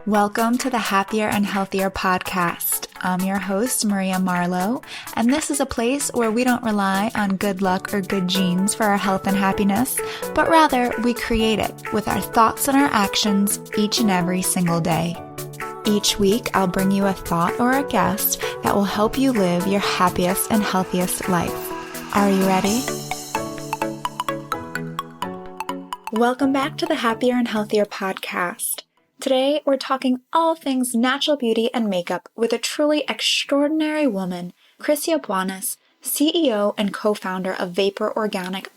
Welcome to the Happier and Healthier podcast. I'm your host, Maria Marlowe, and this is a place where we don't rely on good luck or good genes for our health and happiness, but rather we create it with our thoughts and our actions each and every single day. Each week, I'll bring you a thought or a guest that will help you live your happiest and healthiest life. Are you ready? Welcome back to the Happier and Healthier podcast. Today, we're talking all things natural beauty and makeup with a truly extraordinary woman, Krysia Boinis, CEO and co-founder of Vapour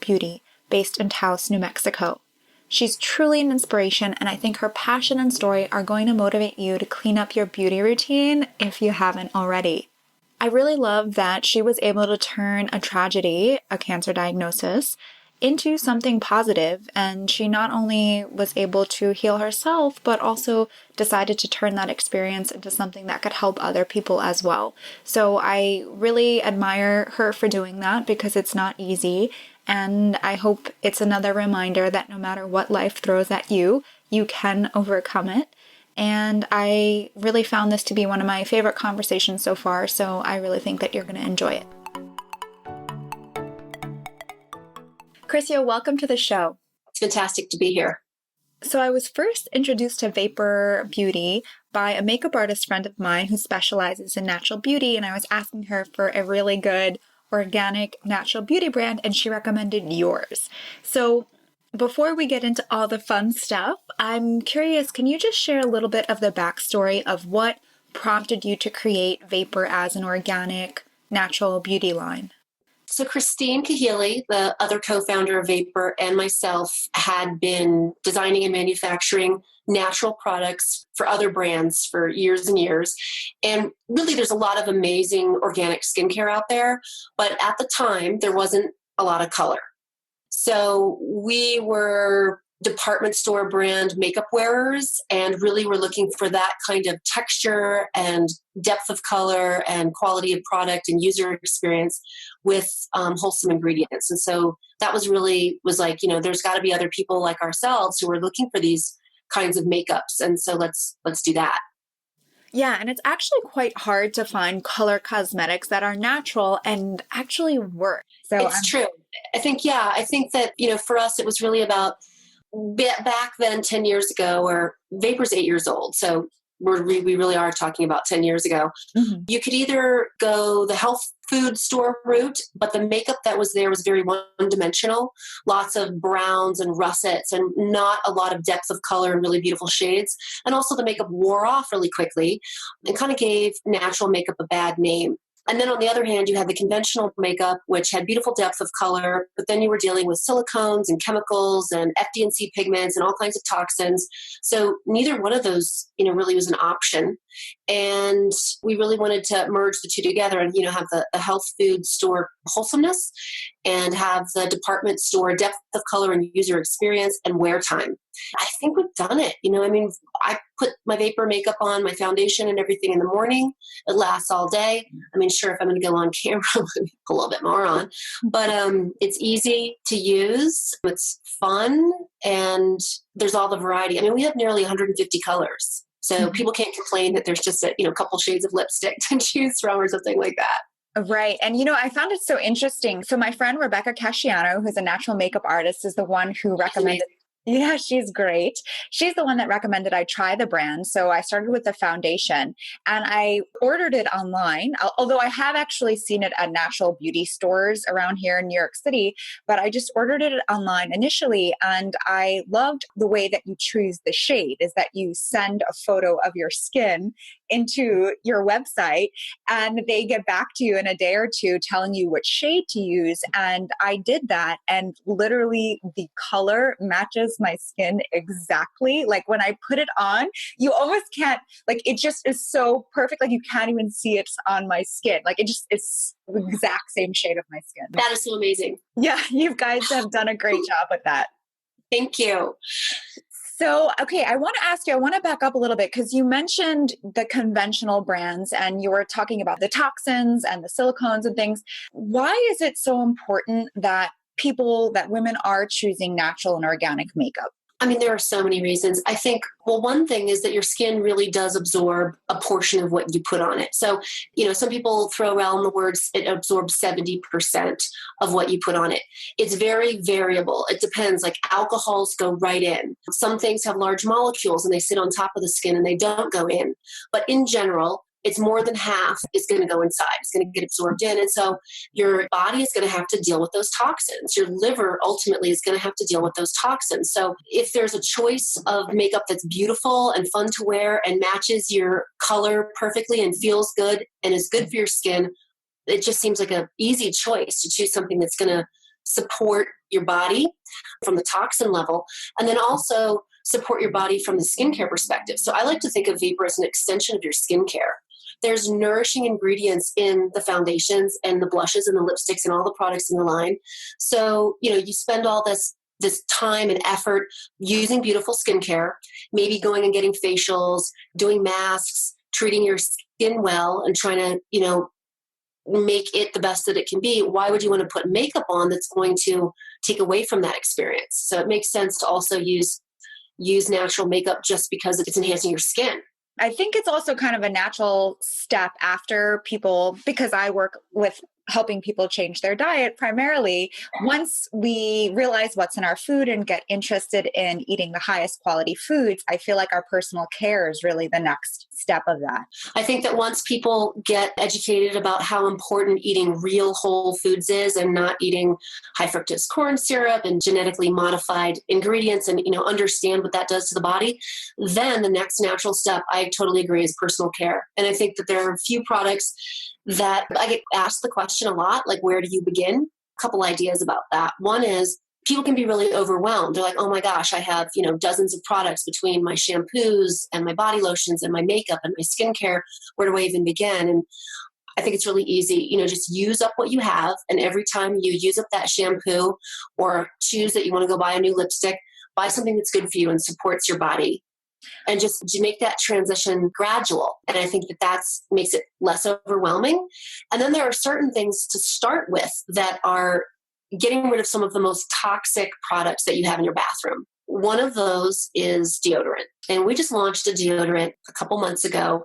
Beauty, based in Taos, New Mexico. She's truly an inspiration, and I think her passion and story are going to motivate you to clean up your beauty routine if you haven't already. I really love that she was able to turn a tragedy, a cancer diagnosis, into something positive, and she not only was able to heal herself, but also decided to turn that experience into something that could help other people as well. So I really admire her for doing that because it's not easy, and I hope it's another reminder that no matter what life throws at you, you can overcome it. And I really found this to be one of my favorite conversations so far, so I really think that you're going to enjoy it. Krysia, welcome to the show. It's fantastic to be here. So I was first introduced to Vapour Beauty by a makeup artist friend of mine who specializes in natural beauty, and I was asking her for a really good organic natural beauty brand, and she recommended yours. So before we get into all the fun stuff, I'm curious, can you just share a little bit of the backstory of what prompted you to create Vapour as an organic natural beauty line? So Christine Kahili, the other co-founder of Vapour, and myself had been designing and manufacturing natural products for other brands for years and years. And really, there's a lot of amazing organic skincare out there. But at the time, there wasn't a lot of color. So we were department store brand makeup wearers and really were looking for that kind of texture and depth of color and quality of product and user experience with wholesome ingredients. And so that was like, there's got to be other people like ourselves who are looking for these kinds of makeups. And so let's do that. Yeah, and it's actually quite hard to find color cosmetics that are natural and actually work. So it's true. I think that, for us, it was really about back then 10 years ago, or Vapour's 8 years old. So we really are talking about 10 years ago. Mm-hmm. You could either go the health food store route, but the makeup that was there was very one-dimensional, lots of browns and russets and not a lot of depth of color and really beautiful shades. And also the makeup wore off really quickly and kind of gave natural makeup a bad name. And then on the other hand, you had the conventional makeup, which had beautiful depth of color, but then you were dealing with silicones and chemicals and FD&C pigments and all kinds of toxins. So neither one of those, really was an option. And we really wanted to merge the two together and, have the health food store wholesomeness and have the department store depth of color and user experience and wear time. I think we've done it. I put my Vapour makeup on, my foundation and everything in the morning. It lasts all day. Sure, if I'm going to go on camera, I'm going to put a little bit more on. But it's easy to use. It's fun. And there's all the variety. We have nearly 150 colors. So people can't complain that there's just a couple shades of lipstick to choose from or something like that. Right. And, I found it so interesting. So my friend, Rebecca Casciano, who's a natural makeup artist, is the one who recommended. Yeah, she's great. She's the one that recommended I try the brand. So I started with the foundation and I ordered it online, although I have actually seen it at natural beauty stores around here in New York City, but I just ordered it online initially. And I loved the way that you choose the shade, is that you send a photo of your skin into your website and they get back to you in a day or two telling you what shade to use. And I did that, and literally the color matches my skin exactly. Like when I put it on, you almost can't, like it just is so perfect. Like you can't even see it on my skin. Like it just is the exact same shade of my skin. That is so amazing. Yeah, you guys have done a great job with that. Thank you. So, okay, I want to back up a little bit because you mentioned the conventional brands and you were talking about the toxins and the silicones and things. Why is it so important that women are choosing natural and organic makeup? I mean, there are so many reasons. I think, well, one thing is that your skin really does absorb a portion of what you put on it. So, some people throw around the words, it absorbs 70% of what you put on it. It's very variable. It depends. Like alcohols go right in. Some things have large molecules and they sit on top of the skin and they don't go in. But in general, it's more than half is going to go inside. It's going to get absorbed in. And so your body is going to have to deal with those toxins. Your liver ultimately is going to have to deal with those toxins. So if there's a choice of makeup that's beautiful and fun to wear and matches your color perfectly and feels good and is good for your skin, it just seems like an easy choice to choose something that's going to support your body from the toxin level, and then also support your body from the skincare perspective. So I like to think of Vapour as an extension of your skincare. There's nourishing ingredients in the foundations and the blushes and the lipsticks and all the products in the line. So, you spend all this time and effort using beautiful skincare, maybe going and getting facials, doing masks, treating your skin well, and trying to, make it the best that it can be. Why would you want to put makeup on that's going to take away from that experience? So it makes sense to also use natural makeup just because it's enhancing your skin. I think it's also kind of a natural step after people, because I work with helping people change their diet primarily. Once we realize what's in our food and get interested in eating the highest quality foods, I feel like our personal care is really the next step of that. I think that once people get educated about how important eating real whole foods is and not eating high fructose corn syrup and genetically modified ingredients and, understand what that does to the body, then the next natural step, I totally agree, is personal care. And I think that there are a few products that I get asked the question a lot, like, where do you begin? A couple ideas about that. One is people can be really overwhelmed. They're like, oh my gosh, I have, dozens of products between my shampoos and my body lotions and my makeup and my skincare. Where do I even begin? And I think it's really easy, just use up what you have. And every time you use up that shampoo or choose that you want to go buy a new lipstick, buy something that's good for you and supports your body. And just to make that transition gradual. And I think that makes it less overwhelming. And then there are certain things to start with that are getting rid of some of the most toxic products that you have in your bathroom. One of those is deodorant. And we just launched a deodorant a couple months ago.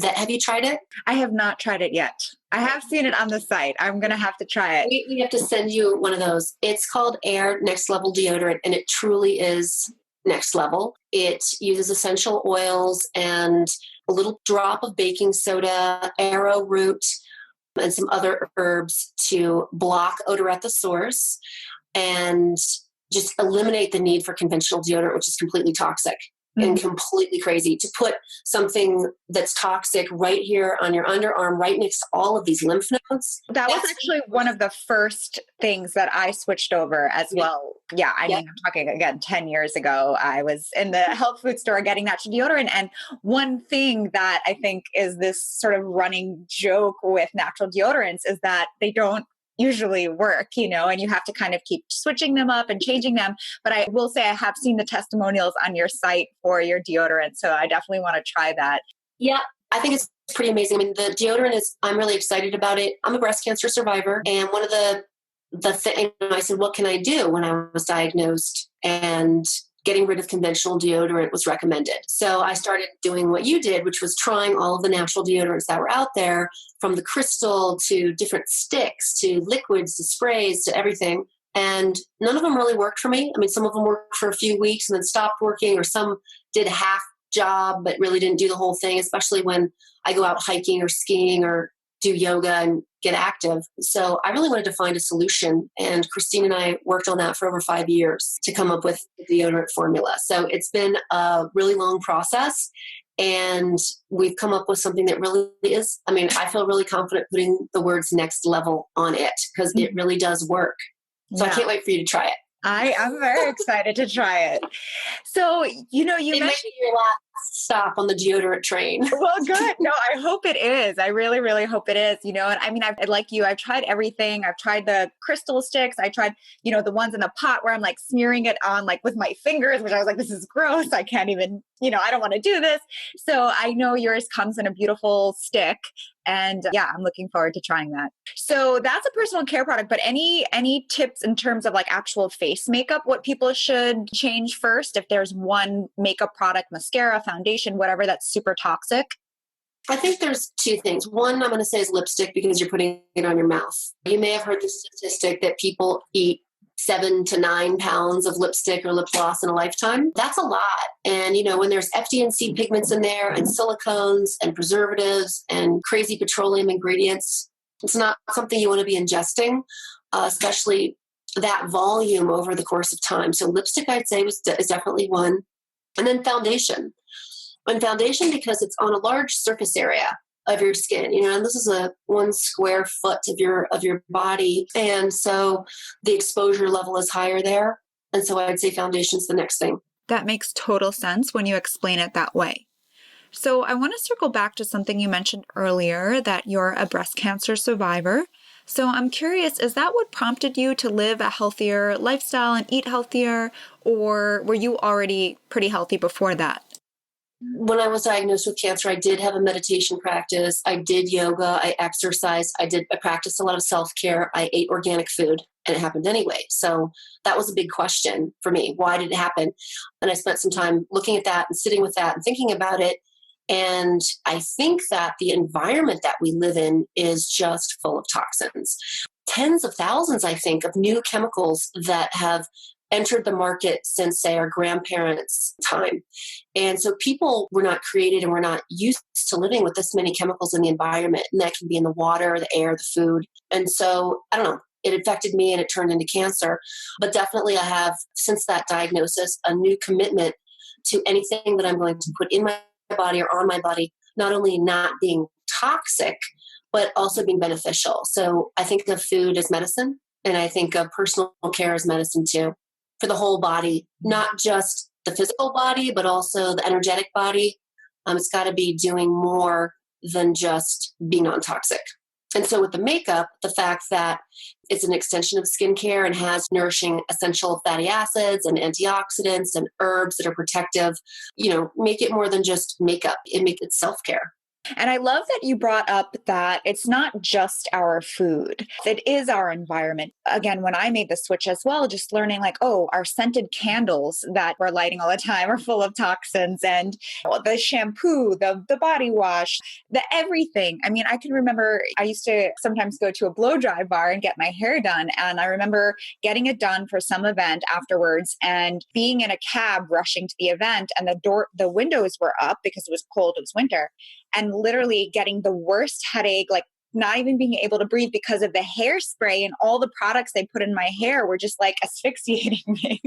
Have you tried it? I have not tried it yet. I have seen it on the site. I'm going to have to try it. We have to send you one of those. It's called Air Next Level Deodorant, and it truly is next level. It uses essential oils and a little drop of baking soda, arrowroot, and some other herbs to block odor at the source and just eliminate the need for conventional deodorant, which is completely toxic and completely crazy. To put something that's toxic right here on your underarm, right next to all of these lymph nodes. That was actually one of the first things that I switched over as well. Yeah, I mean, I'm talking again, 10 years ago, I was in the health food store getting natural deodorant. And one thing that I think is this sort of running joke with natural deodorants is that they don't usually work, and you have to kind of keep switching them up and changing them. But I will say I have seen the testimonials on your site for your deodorant. So I definitely want to try that. Yeah, I think it's pretty amazing. I mean, the deodorant I'm really excited about it. I'm a breast cancer survivor. And one of the thing I said, what can I do when I was diagnosed? And getting rid of conventional deodorant was recommended. So I started doing what you did, which was trying all of the natural deodorants that were out there, from the crystal to different sticks to liquids to sprays to everything. And none of them really worked for me. I mean, some of them worked for a few weeks and then stopped working, or some did half job but really didn't do the whole thing, especially when I go out hiking or skiing or do yoga and get active. So I really wanted to find a solution. And Christine and I worked on that for over 5 years to come up with the deodorant formula. So it's been a really long process. And we've come up with something that really is, I mean, I feel really confident putting the words next level on it because it really does work. So I can't wait for you to try it. I'm very excited to try it. So, you mentioned may be your last stop on the deodorant train. Well, good. No, I hope it is. I really, really hope it is. And I mean, I've tried everything. I've tried the crystal sticks. I tried, the ones in the pot where I'm like smearing it on like with my fingers, which I was like, this is gross. I can't even I don't want to do this. So I know yours comes in a beautiful stick. And yeah, I'm looking forward to trying that. So that's a personal care product, but any tips in terms of like actual face makeup, what people should change first if there's one makeup product, mascara, foundation, whatever that's super toxic? I think there's two things. One, I'm going to say is lipstick because you're putting it on your mouth. You may have heard the statistic that people eat 7 to 9 pounds of lipstick or lip gloss in a lifetime. That's a lot. And, when there's FD&C pigments in there and silicones and preservatives and crazy petroleum ingredients, it's not something you want to be ingesting, especially that volume over the course of time. So lipstick, I'd say, is definitely one. And then foundation. And foundation, because it's on a large surface area of your skin, and this is a 1 square foot of your body. And so the exposure level is higher there. And so I'd say foundation's the next thing. That makes total sense when you explain it that way. So I want to circle back to something you mentioned earlier, that you're a breast cancer survivor. So I'm curious, is that what prompted you to live a healthier lifestyle and eat healthier, or were you already pretty healthy before that? When I was diagnosed with cancer, I did have a meditation practice. I did yoga. I exercised. I practiced a lot of self-care. I ate organic food, and it happened anyway. So that was a big question for me. Why did it happen? And I spent some time looking at that and sitting with that and thinking about it. And I think that the environment that we live in is just full of toxins. Tens of thousands, I think, of new chemicals that have entered the market since, say, our grandparents' time. And so people were not created and were not used to living with this many chemicals in the environment. And that can be in the water, the air, the food. And so, I don't know, it affected me and it turned into cancer. But definitely I have, since that diagnosis, a new commitment to anything that I'm going to put in my body or on my body, not only not being toxic, but also being beneficial. So I think of food as medicine, and I think of personal care as medicine too, for the whole body, not just the physical body, but also the energetic body. It's got to be doing more than just being non-toxic. And so with the makeup, the fact that it's an extension of skincare and has nourishing essential fatty acids and antioxidants and herbs that are protective, make it more than just makeup. It makes it self-care. And I love that you brought up that it's not just our food. It is our environment. Again, when I made the switch as well, just learning like, our scented candles that we're lighting all the time are full of toxins, and the shampoo, the body wash, the everything. I mean, I can remember I used to sometimes go to a blow dry bar and get my hair done. And I remember getting it done for some event afterwards and being in a cab rushing to the event, and the windows were up because it was cold, it was winter. And literally getting the worst headache, like not even being able to breathe because of the hairspray and all the products they put in my hair were just like asphyxiating me.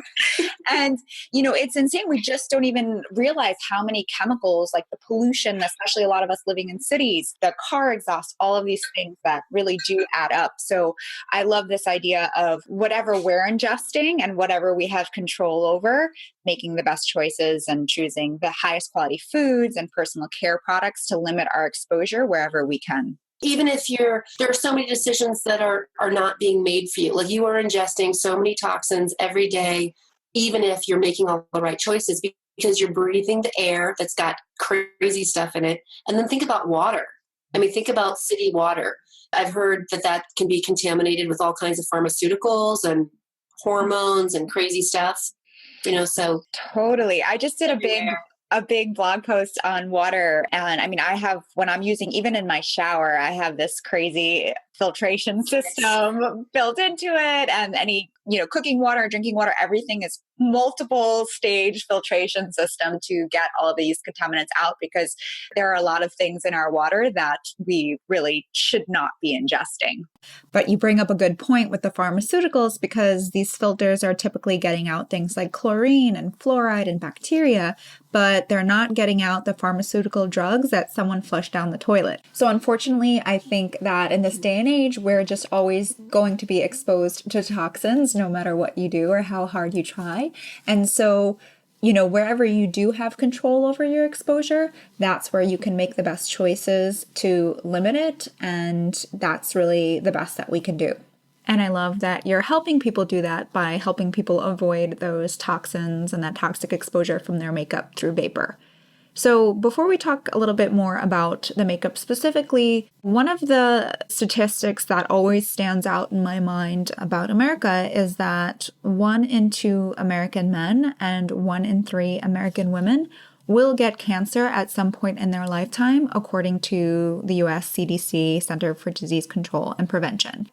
And, it's insane. We just don't even realize how many chemicals, like the pollution, especially a lot of us living in cities, the car exhaust, all of these things that really do add up. So I love this idea of whatever we're ingesting and whatever we have control over, making the best choices and choosing the highest quality foods and personal care products to limit our exposure wherever we can. Even if there are so many decisions that are not being made for you. Like you are ingesting so many toxins every day, even if you're making all the right choices, because you're breathing the air that's got crazy stuff in it. And then think about water. I mean, think about city water. I've heard that can be contaminated with all kinds of pharmaceuticals and hormones and crazy stuff, so. Totally. I just did a big blog post on water. And I mean, when I'm using, even in my shower, I have this crazy filtration system built into it. And any, cooking water, drinking water, everything is multiple stage filtration system to get all of these contaminants out, because there are a lot of things in our water that we really should not be ingesting. But you bring up a good point with the pharmaceuticals, because these filters are typically getting out things like chlorine and fluoride and bacteria, but they're not getting out the pharmaceutical drugs that someone flushed down the toilet. So unfortunately, I think that in this day and age, we're just always going to be exposed to toxins no matter what you do or how hard you try. And so, wherever you do have control over your exposure, that's where you can make the best choices to limit it. And that's really the best that we can do. And I love that you're helping people do that by helping people avoid those toxins and that toxic exposure from their makeup through vapor. So before we talk a little bit more about the makeup specifically, one of the statistics that always stands out in my mind about America is that 1 in 2 American men and 1 in 3 American women will get cancer at some point in their lifetime, according to the US CDC, Center for Disease Control and Prevention.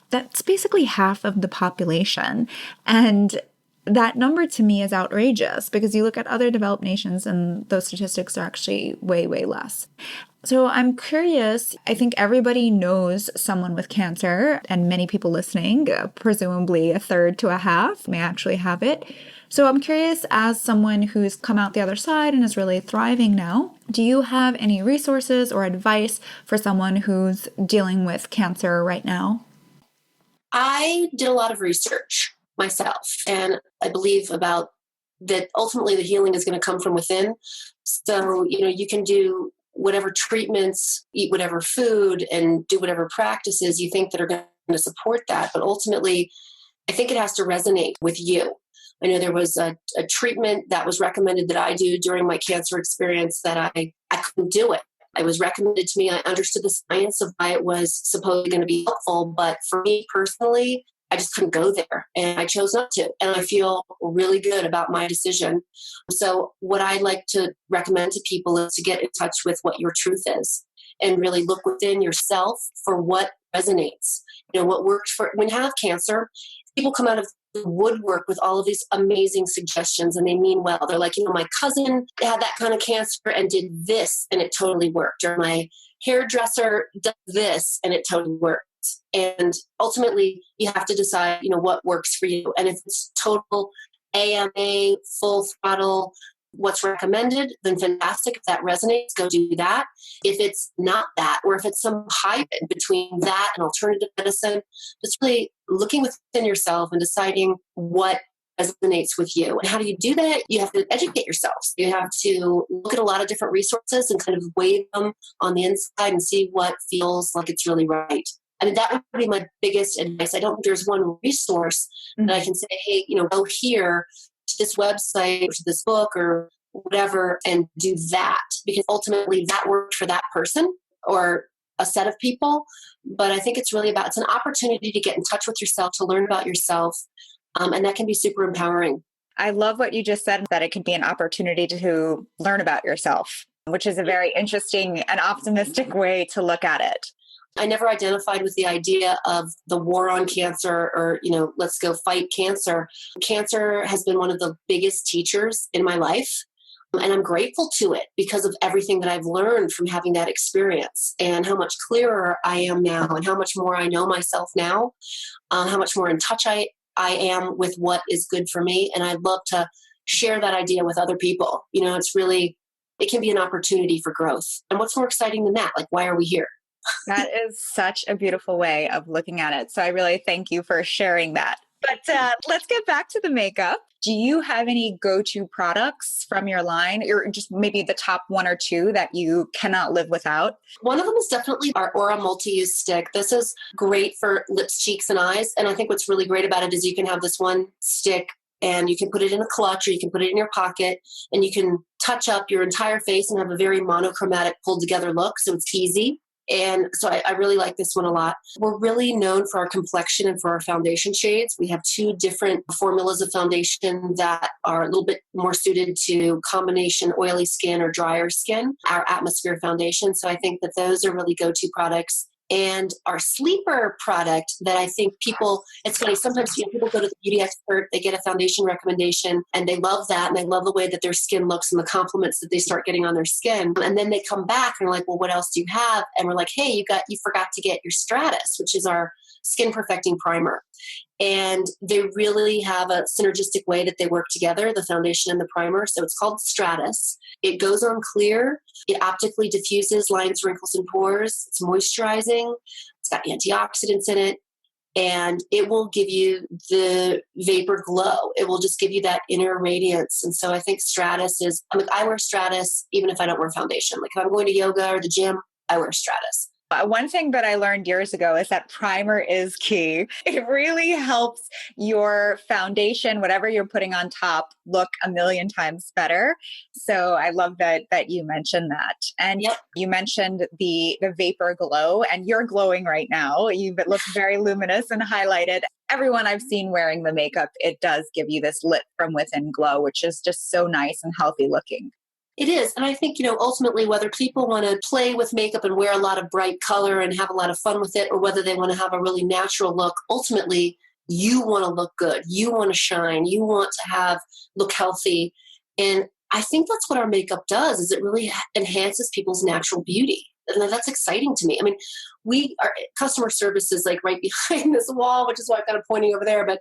That's basically half of the population. And that number to me is outrageous because you look at other developed nations and those statistics are actually way, way less. So I'm curious, I think everybody knows someone with cancer, and many people listening, presumably a third to a half, may actually have it. So I'm curious, as someone who's come out the other side and is really thriving now, do you have any resources or advice for someone who's dealing with cancer right now? I did a lot of research myself, and I believe about that ultimately the healing is going to come from within. So, you can do whatever treatments, eat whatever food, and do whatever practices you think that are going to support that. But ultimately, I think it has to resonate with you. I know there was a treatment that was recommended that I do during my cancer experience that I couldn't do it. It was recommended to me. I understood the science of why it was supposedly going to be helpful. But for me personally, I just couldn't go there, and I chose not to. And I feel really good about my decision. So what I like to recommend to people is to get in touch with what your truth is and really look within yourself for what resonates. What worked for when you have cancer, people come out of the woodwork with all of these amazing suggestions, and they mean well. They're like, my cousin had that kind of cancer and did this, and it totally worked. Or my hairdresser does this, and it totally worked. And ultimately, you have to decide, what works for you. And if it's total AMA, full throttle, what's recommended, then fantastic. If that resonates, go do that. If it's not that, or if it's some hybrid between that and alternative medicine, just really looking within yourself and deciding what resonates with you. And how do you do that? You have to educate yourself. You have to look at a lot of different resources and kind of weigh them on the inside and see what feels like it's really right. I mean, that would be my biggest advice. I don't think there's one resource that I can say, hey, go here to this website or to this book or whatever and do that, because ultimately that worked for that person or a set of people. But I think it's really it's an opportunity to get in touch with yourself, to learn about yourself. And that can be super empowering. I love what you just said, that it could be an opportunity to learn about yourself, which is a very interesting and optimistic way to look at it. I never identified with the idea of the war on cancer or, let's go fight cancer. Cancer has been one of the biggest teachers in my life. And I'm grateful to it because of everything that I've learned from having that experience and how much clearer I am now and how much more I know myself now, how much more in touch I am with what is good for me. And I'd love to share that idea with other people. It can be an opportunity for growth. And what's more exciting than that? Like, why are we here? That is such a beautiful way of looking at it. So I really thank you for sharing that. But let's get back to the makeup. Do you have any go-to products from your line, or just maybe the top 1 or 2 that you cannot live without? One of them is definitely our Aura Multi-Use Stick. This is great for lips, cheeks, and eyes. And I think what's really great about it is you can have this one stick and you can put it in a clutch or you can put it in your pocket and you can touch up your entire face and have a very monochromatic pulled together look. So it's easy. And so I really like this one a lot. We're really known for our complexion and for our foundation shades. We have 2 different formulas of foundation that are a little bit more suited to combination oily skin or drier skin, our Atmosphere foundation. So I think that those are really go-to products. And our sleeper product that I think it's funny, sometimes people go to the beauty expert, they get a foundation recommendation and they love that and they love the way that their skin looks and the compliments that they start getting on their skin. And then they come back and are like, well, what else do you have? And we're like, hey, you forgot to get your Stratus, which is our skin perfecting primer. And they really have a synergistic way that they work together, the foundation and the primer. So it's called Stratus. It goes on clear. It optically diffuses lines, wrinkles, and pores. It's moisturizing. It's got antioxidants in it. And it will give you the vapor glow. It will just give you that inner radiance. And so I think Stratus I wear Stratus even if I don't wear foundation. Like if I'm going to yoga or the gym, I wear Stratus. One thing that I learned years ago is that primer is key. It really helps your foundation, whatever you're putting on top, look a million times better. So I love that you mentioned that. And Yep. you mentioned the vapor glow, and you're glowing right now. You look very luminous and highlighted. Everyone I've seen wearing the makeup, it does give you this lit from within glow, which is just so nice and healthy looking. It is. And I think, ultimately, whether people want to play with makeup and wear a lot of bright color and have a lot of fun with it, or whether they want to have a really natural look, ultimately, you want to look good. You want to shine. You want to look healthy. And I think that's what our makeup does, is it really enhances people's natural beauty. And that's exciting to me. I mean, our customer service is like right behind this wall, which is why I'm kind of pointing over there. But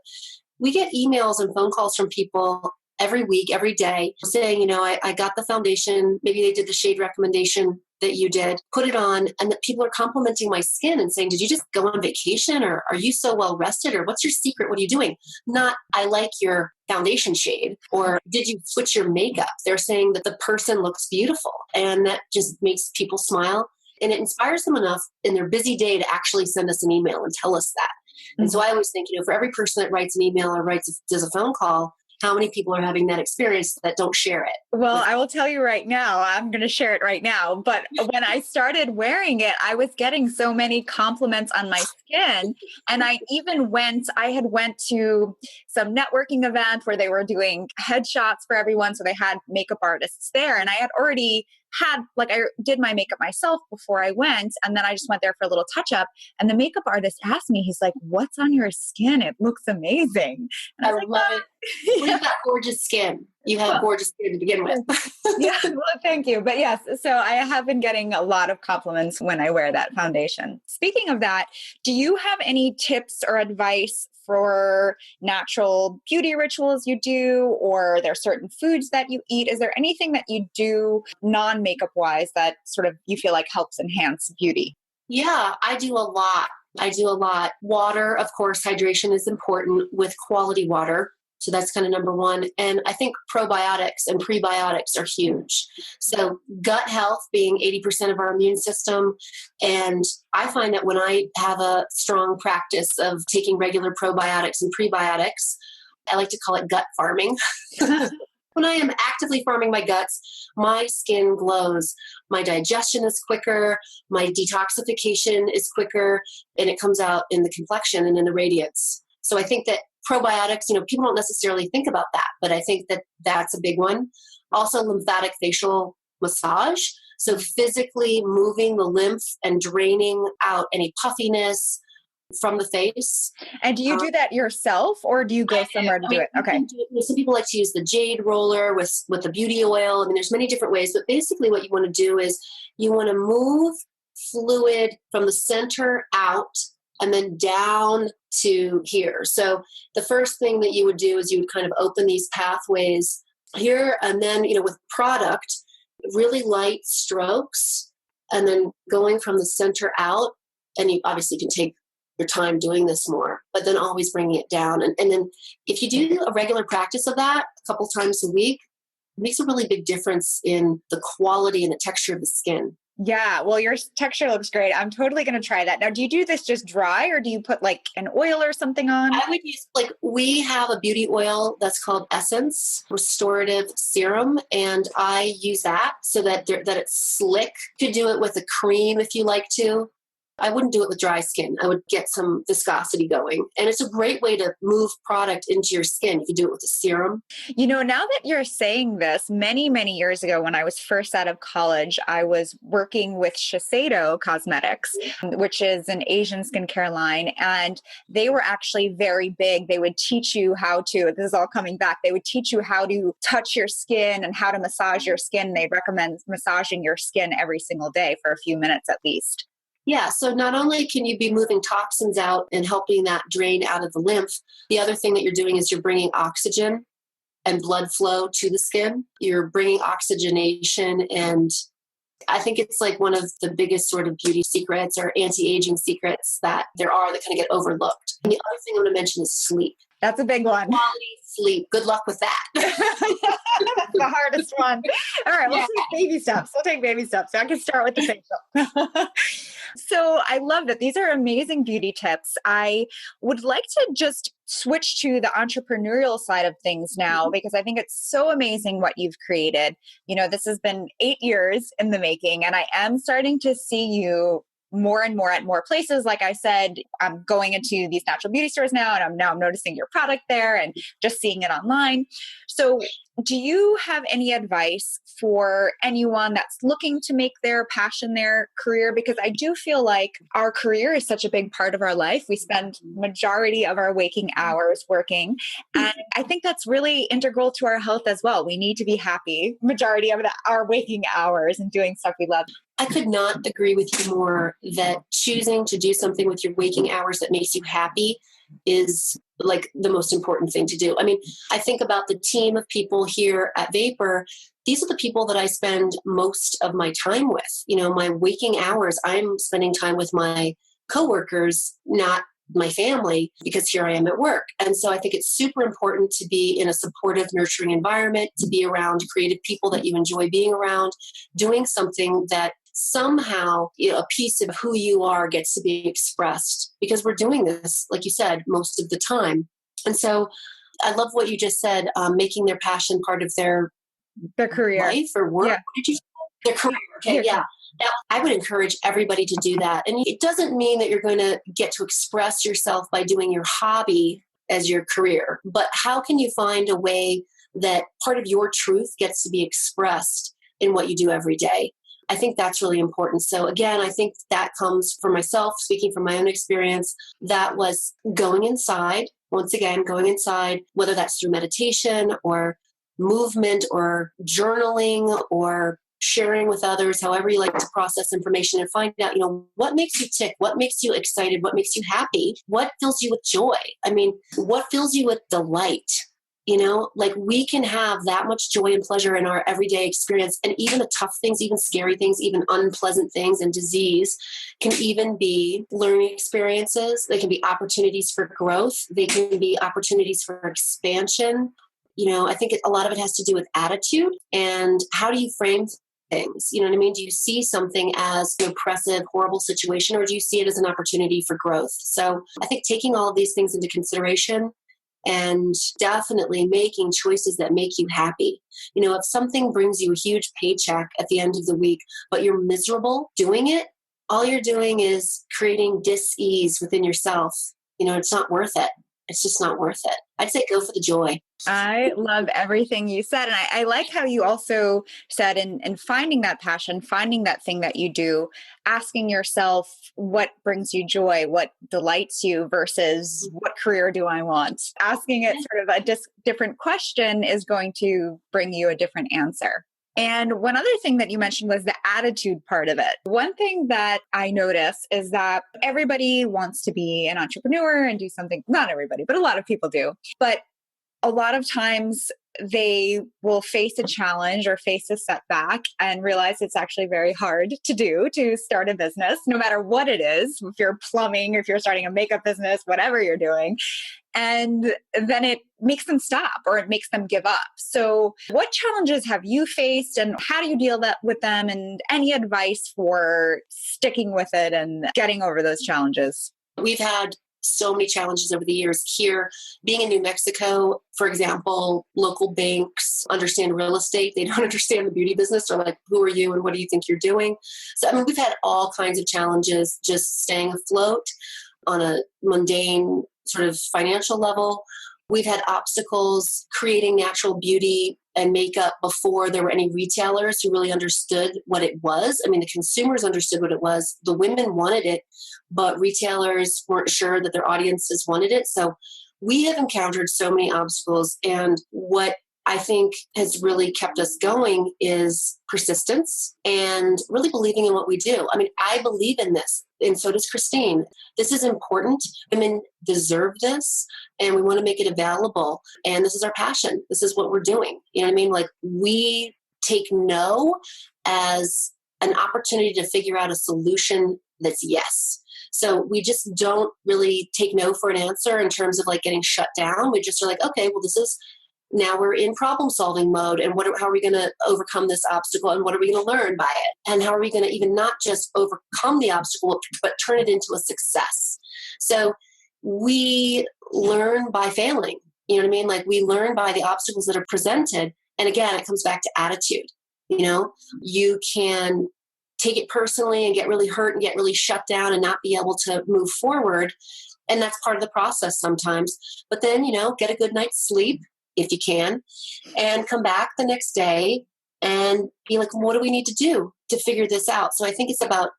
we get emails and phone calls from people every week, every day, saying, I got the foundation. Maybe they did the shade recommendation that you did, put it on, and that people are complimenting my skin and saying, did you just go on vacation, or are you so well rested, or what's your secret? What are you doing? Not, I like your foundation shade, or did you switch your makeup? They're saying that the person looks beautiful, and that just makes people smile. And it inspires them enough in their busy day to actually send us an email and tell us that. And so I always think, for every person that writes an email or does a phone call, how many people are having that experience that don't share it? Well, I will tell you right now, I'm going to share it right now. But when I started wearing it, I was getting so many compliments on my skin. And I had went to some networking event where they were doing headshots for everyone. So they had makeup artists there. And I had already I did my makeup myself before I went. And then I just went there for a little touch up. And the makeup artist asked me, he's like, what's on your skin? It looks amazing. And I love it. Well, you've got gorgeous skin. You have gorgeous skin to begin with. Yeah, well, thank you. But yes, so I have been getting a lot of compliments when I wear that foundation. Speaking of that, do you have any tips or advice for natural beauty rituals you do, or are there certain foods that you eat? Is there anything that you do non-makeup wise that sort of you feel like helps enhance beauty? Yeah, I do a lot. Water, of course, hydration is important, with quality water. So that's kind of number one. And I think probiotics and prebiotics are huge. So gut health being 80% of our immune system. And I find that when I have a strong practice of taking regular probiotics and prebiotics, I like to call it gut farming. When I am actively farming my guts, my skin glows. My digestion is quicker. My detoxification is quicker. And it comes out in the complexion and in the radiance. So I think that probiotics, people don't necessarily think about that, but I think that that's a big one. Also, lymphatic facial massage. So physically moving the lymph and draining out any puffiness from the face. And do you do that yourself, or do you go somewhere to do it? Okay. Some people like to use the jade roller with the beauty oil. I mean, there's many different ways, but basically what you want to do is you want to move fluid from the center out and then down to here. So the first thing that you would do is you would kind of open these pathways here, and then, with product, really light strokes, and then going from the center out. And you obviously can take your time doing this more, but then always bringing it down. And then if you do a regular practice of that a couple times a week, it makes a really big difference in the quality and the texture of the skin. Yeah, well, your texture looks great. I'm totally going to try that. Now, do you do this just dry, or do you put like an oil or something on? I would use, we have a beauty oil that's called Essence Restorative Serum, and I use that so that it's slick. You could do it with a cream if you like to. I wouldn't do it with dry skin. I would get some viscosity going. And it's a great way to move product into your skin. You can do it with a serum. Now that you're saying this, many, many years ago when I was first out of college, I was working with Shiseido Cosmetics, which is an Asian skincare line. And they were actually very big. They would teach you how to, this is all coming back, they would teach you how to touch your skin and how to massage your skin. They recommend massaging your skin every single day for a few minutes at least. Yeah, so not only can you be moving toxins out and helping that drain out of the lymph, the other thing that you're doing is you're bringing oxygen and blood flow to the skin. You're bringing oxygenation, and I think it's like one of the biggest sort of beauty secrets or anti-aging secrets that there are that kind of get overlooked. And the other thing I want to mention is sleep. That's a big one. Quality sleep. Good luck with that. That's the hardest one. All right, we'll take baby steps. So I can start with the facial. So I love that. These are amazing beauty tips. I would like to just switch to the entrepreneurial side of things now, because I think it's so amazing what you've created. This has been 8 years in the making, and I am starting to see you more and more at more places. Like I said, I'm going into these natural beauty stores now, and I'm noticing your product there and just seeing it online. So do you have any advice for anyone that's looking to make their passion their career? Because I do feel like our career is such a big part of our life. We spend majority of our waking hours working. And I think that's really integral to our health as well. We need to be happy majority of our waking hours and doing stuff we love. I could not agree with you more that choosing to do something with your waking hours that makes you happy is like the most important thing to do. I mean, I think about the team of people here at Vapour. These are the people that I spend most of my time with. My waking hours, I'm spending time with my coworkers, not my family, because here I am at work. And so I think it's super important to be in a supportive, nurturing environment, to be around creative people that you enjoy being around, doing something that somehow a piece of who you are gets to be expressed, because we're doing this, like you said, most of the time. And so I love what you just said, making their passion part of their career, life or work. Yeah. What did you say? Their career. Okay, yeah. I would encourage everybody to do that. And it doesn't mean that you're going to get to express yourself by doing your hobby as your career, but how can you find a way that part of your truth gets to be expressed in what you do every day? I think that's really important. So again, I think that comes from myself, speaking from my own experience. That was going inside, once again, going inside, whether that's through meditation or movement or journaling or sharing with others, however you like to process information, and find out, what makes you tick, what makes you excited, what makes you happy, what fills you with joy. I mean, what fills you with delight? Like we can have that much joy and pleasure in our everyday experience. And even the tough things, even scary things, even unpleasant things and disease can even be learning experiences. They can be opportunities for growth. They can be opportunities for expansion. I think a lot of it has to do with attitude and how do you frame things. You know what I mean? Do you see something as an oppressive, horrible situation, or do you see it as an opportunity for growth? So I think taking all of these things into consideration and definitely making choices that make you happy. If something brings you a huge paycheck at the end of the week, but you're miserable doing it, all you're doing is creating dis-ease within yourself. It's not worth it. It's just not worth it. I'd say go for the joy. I love everything you said. And I like how you also said in finding that passion, finding that thing that you do, asking yourself what brings you joy, what delights you versus what career do I want? Asking it sort of a different question is going to bring you a different answer. And one other thing that you mentioned was the attitude part of it. One thing that I notice is that everybody wants to be an entrepreneur and do something, not everybody, but a lot of people do. But a lot of times they will face a challenge or face a setback and realize it's actually very hard to start a business, no matter what it is. If you're plumbing, if you're starting a makeup business, whatever you're doing. And then it makes them stop or it makes them give up. So what challenges have you faced and how do you deal with them, and any advice for sticking with it and getting over those challenges? We've had so many challenges over the years here. Being in New Mexico, for example, local banks understand real estate. They don't understand the beauty business. They're like, who are you and what do you think you're doing? So, we've had all kinds of challenges just staying afloat on a mundane sort of financial level. We've had obstacles creating natural beauty and makeup before there were any retailers who really understood what it was. The consumers understood what it was. The women wanted it, but retailers weren't sure that their audiences wanted it. So we have encountered so many obstacles. And what I think has really kept us going is persistence and really believing in what we do. I believe in this, and so does Christine. This is important. Women deserve this, and we want to make it available. And this is our passion. This is what we're doing. You know what I mean? Like, we take no as an opportunity to figure out a solution that's yes. So we just don't really take no for an answer in terms of like getting shut down. We just are like, okay, well, this is now we're in problem solving mode. And how are we going to overcome this obstacle? And what are we going to learn by it? And how are we going to even not just overcome the obstacle, but turn it into a success? So we learn by failing. You know what I mean? Like, we learn by the obstacles that are presented. And again, it comes back to attitude. You know, you can take it personally and get really hurt and get really shut down and not be able to move forward. And that's part of the process sometimes. But then, you know, get a good night's sleep if you can, and come back the next day and be like, what do we need to do to figure this out? So I think it's about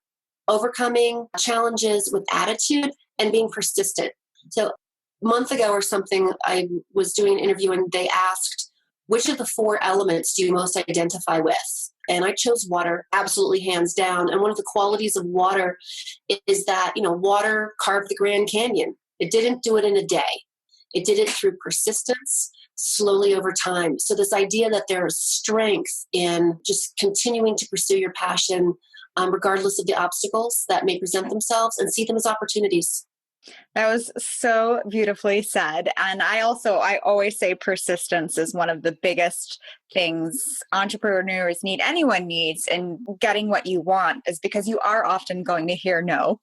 overcoming challenges with attitude and being persistent. So a month ago or something, I was doing an interview and they asked, which of the 4 elements do you most identify with? And I chose water, absolutely hands down. And one of the qualities of water is that, you know, water carved the Grand Canyon. It didn't do it in a day. It did it through persistence, slowly over time. So this idea that there is strength in just continuing to pursue your passion, regardless of the obstacles that may present themselves, and see them as opportunities. That was so beautifully said. And I always say persistence is one of the biggest things entrepreneurs need, anyone needs, in getting what you want, is because you are often going to hear no.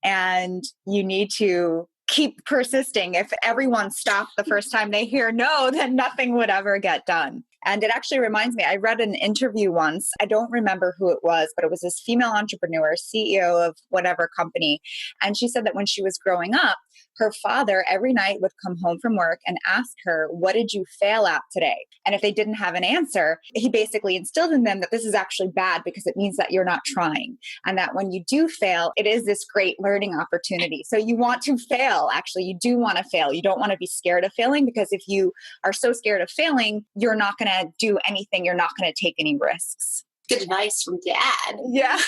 And you need to keep persisting. If everyone stopped the first time they hear no, then nothing would ever get done. And it actually reminds me, I read an interview once. I don't remember who it was, but it was this female entrepreneur, CEO of whatever company. And she said that when she was growing up, her father every night would come home from work and ask her, what did you fail at today? And if they didn't have an answer, he basically instilled in them that this is actually bad because it means that you're not trying. And that when you do fail, it is this great learning opportunity. So you want to fail. Actually, you do want to fail. You don't want to be scared of failing, because if you are so scared of failing, you're not going to do anything. You're not going to take any risks. Good advice from Dad. Yeah.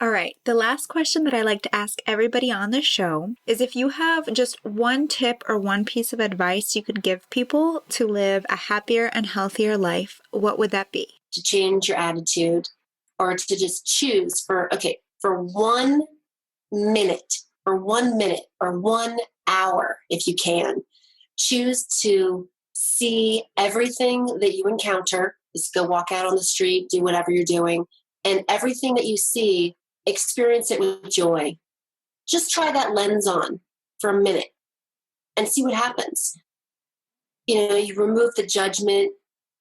All right. The last question that I like to ask everybody on the show is, if you have just one tip or one piece of advice you could give people to live a happier and healthier life, what would that be? To change your attitude, or to just choose for 1 minute or 1 hour, if you can, choose to see everything that you encounter. Just go walk out on the street, do whatever you're doing, and everything that you see, experience it with joy. Just try that lens on for a minute and see what happens. You know, you remove the judgment,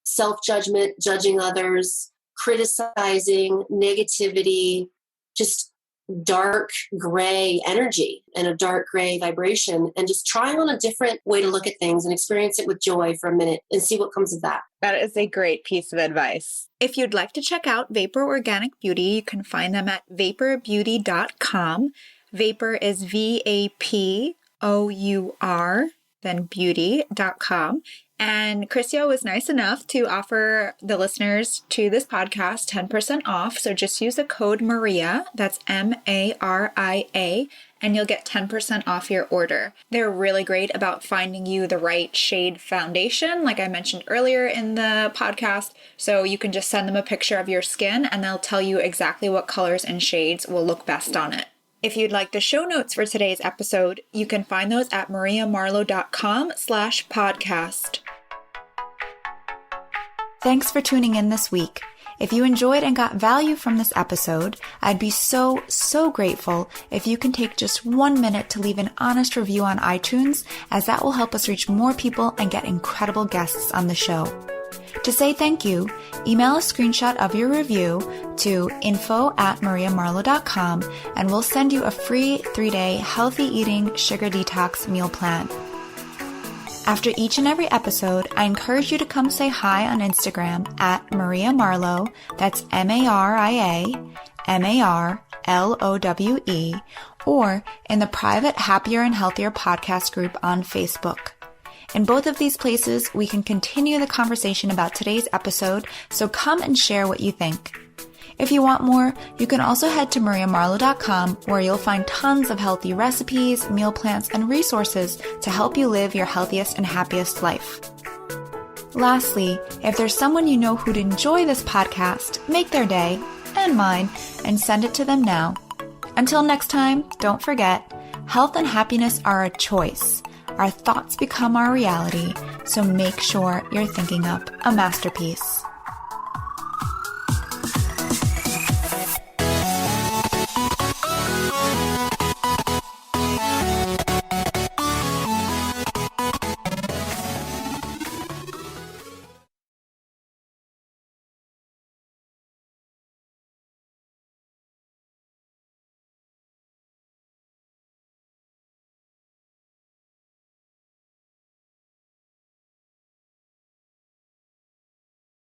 self-judgment, judging others, criticizing, negativity, just dark gray energy and a dark gray vibration, and just try on a different way to look at things and experience it with joy for a minute and see what comes of that. That is a great piece of advice. If you'd like to check out Vapour Organic Beauty, you can find them at vapourbeauty.com. Vapour is VAPOUR, then beauty.com. And Krysia was nice enough to offer the listeners to this podcast 10% off. So just use the code Maria, that's MARIA, and you'll get 10% off your order. They're really great about finding you the right shade foundation, like I mentioned earlier in the podcast. So you can just send them a picture of your skin and they'll tell you exactly what colors and shades will look best on it. If you'd like the show notes for today's episode, you can find those at mariamarlowe.com/podcast. Thanks for tuning in this week. If you enjoyed and got value from this episode, I'd be so grateful if you can take just 1 minute to leave an honest review on iTunes, as that will help us reach more people and get incredible guests on the show. To say thank you, email a screenshot of your review to info@mariamarlowe.com and we'll send you a free 3-day healthy eating sugar detox meal plan. After each and every episode, I encourage you to come say hi on Instagram at Maria Marlowe, that's MARIAMARLOWE, or in the private Happier and Healthier podcast group on Facebook. In both of these places, we can continue the conversation about today's episode, so come and share what you think. If you want more, you can also head to mariamarlowe.com, where you'll find tons of healthy recipes, meal plans, and resources to help you live your healthiest and happiest life. Lastly, if there's someone you know who'd enjoy this podcast, make their day, and mine, and send it to them now. Until next time, don't forget, health and happiness are a choice. Our thoughts become our reality. So make sure you're thinking up a masterpiece.